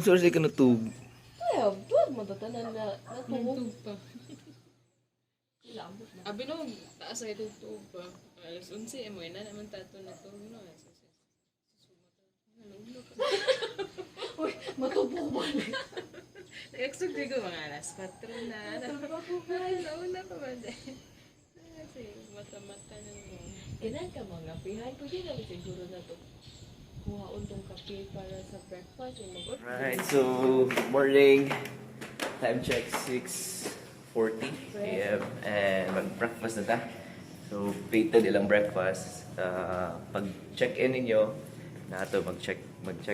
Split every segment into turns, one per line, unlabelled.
Sorry ka natug.
Ay, tuwag mo tatanan na natulog.
Pa. Abi no, taas ay tugtog pa. Alas 11 mo na naman tato na to no.
Uy, matubo ba?
Nag-exog ko mga alas 4 na. Nauna pa ba dahil? Kasi mata-mata na mo.
Kailan ka mga pihay? Pwede namin siguro na ito. Kuhaon tong kape para sa breakfast.
Right, so morning. Time check 6:40 a.m. and mag-breakfast na ta. So plated ilang breakfast. Pag check-in ninyo, nato mag-check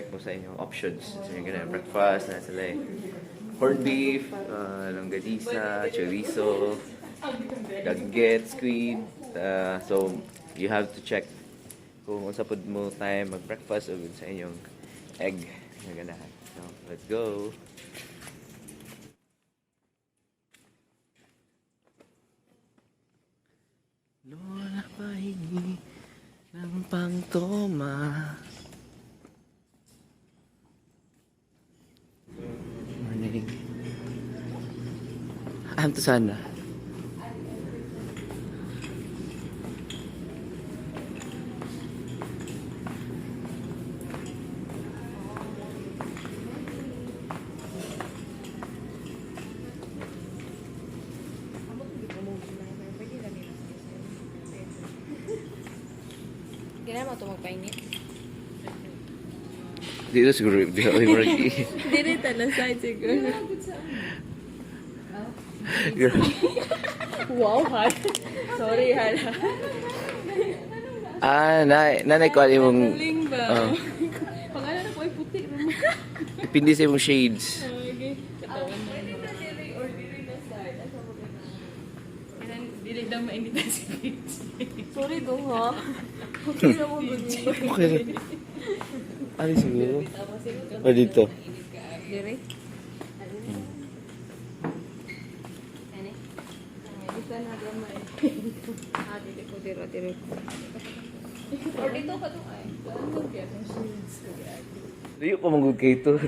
mo sa inyong options. So yung ganun, breakfast na sila corned beef, longganisa, chorizo, daggit, squid. So you have to check kung unsa pud mo time mag-breakfast o sa inyong egg na ganahan. So let's go. Lola pahingi ng pangtoma. Morning. To sana.
Kailan mo ito magpainit?
Dito siguro
Dili na side siguro. Wow, hard. Sorry, hard.
Nanay ko alam mong
Ling ba? Pangalan na po ay puti naman.
pindi sa imong shades.
Okay. Katawan na. Dili daw mainit na si Peach.
Sorry dong ha. Okay na mo ganyan.
Okay lang. Ano siguro? Dito.
Diri? Isa na gamay. Dili ko diro. Or dito ka doon ay.
Ano kaya ng shades ko kaya?
Layo pa manggug kay ito.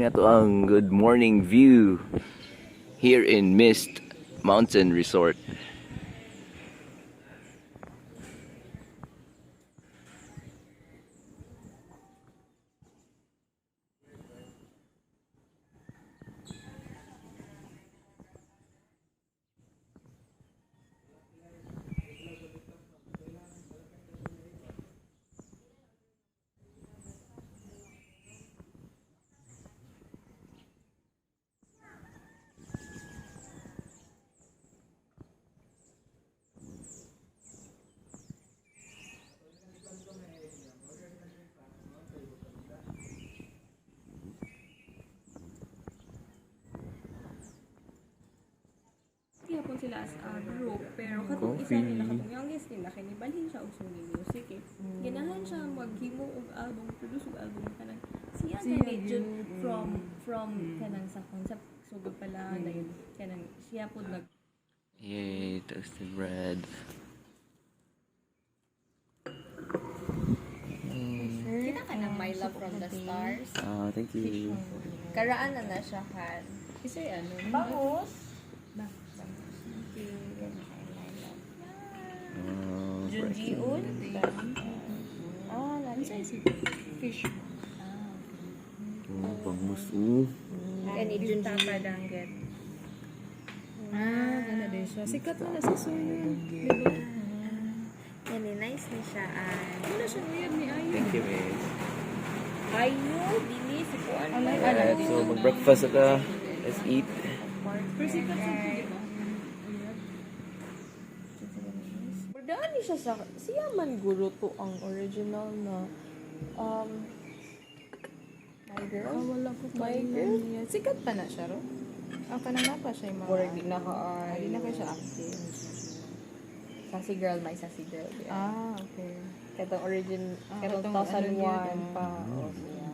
Ito ang good morning view here in Mist Mountain Resort.
Kung sila as a group, pero katong isa nila, katong youngest nila, kinibalhin siya og suni music eh. Ganahan siya maghimo og album, produce og album kanang siya kanang jud from kanang sa concept sugod pala dayon kanang siya pud nag
Yay, toasted bread.
Kita ka ng My Love from the Stars.
Thank you.
Karaan na siya kan.
Isa ano?
Bangus. Junjiun. Lansa si fish.
Bangus.
Kani Junjiun.
Gana din siya. Sikat na sa suyo. Diba?
Yan, nice ni siya.
Ano siya weird ni Ayo?
Thank you, miss.
Ayo, dili si Kuan.
Alright, so mag-breakfast ata. Let's eat.
Pero sikat sa di ba?
Pardaan ni siya sa... Siya man guro to ang original na... My Girl?
Wala ko
My Girl?
Sikat pa na siya, ro? Ang kanang pa siya yung mga...
Or di na ka
Hindi na kayo siya active.
Sassy Girl, my Sassy Girl.
Okay.
Kada katong origin, katong
katong
2001
ano
pa.
yun,
Oh, siya.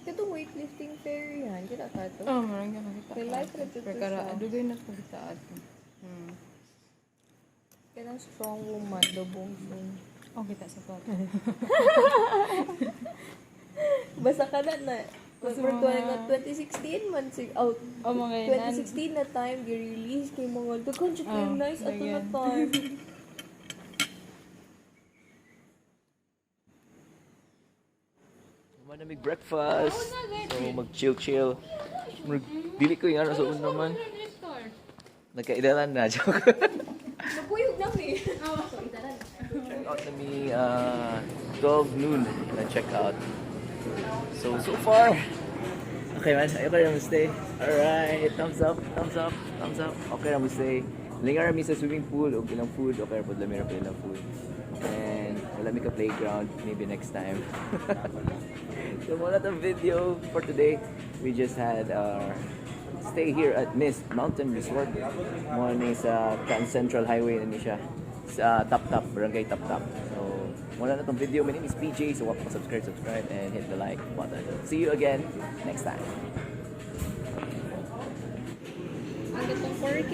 Katong weightlifting fair yan, kita ka to.
Oh, marang ka nakita.
May life na to
Perkara,
siya.
adugay na to kita ato.
Kanang strong woman, dobong soon.
Oh, kita sa pato.
Basta ka na.
Basta
For
mga-
2016 man sig out.
Oh, mga inan.
2016 na time gi-release kay mga daghan siya kay
Oh,
nice ato na
ayan.
time.
Manamig breakfast. So mag-chill. Dili ko yung ano sa una naman. Nagkaidalan na. Joke.
Nabuyog na mi.
Check out na mi 12 noon na check out. So far. Okay man, ayoko na stay. Alright, thumbs up. Okay na mo stay. Lingar mi sa swimming pool, okay lang food, okay po lamira pa lang food. And wala mi ka playground, maybe next time. So wala tong video for today. We just had our stay here at Mist Mountain Resort. Mo ni sa Transcentral Highway na ni siya. Sa Taptap, Barangay Taptap. So wala na tong video. My name is PJ. So wag pa subscribe and hit the like button. See you again next time.
Ang gatong 4K.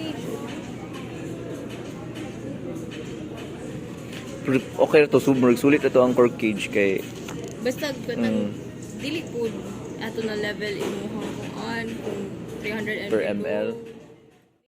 Okay na to, sulit na to ang cork cage kay
Basta katong dili po ato na level imuhang kung on kung 300
per ml.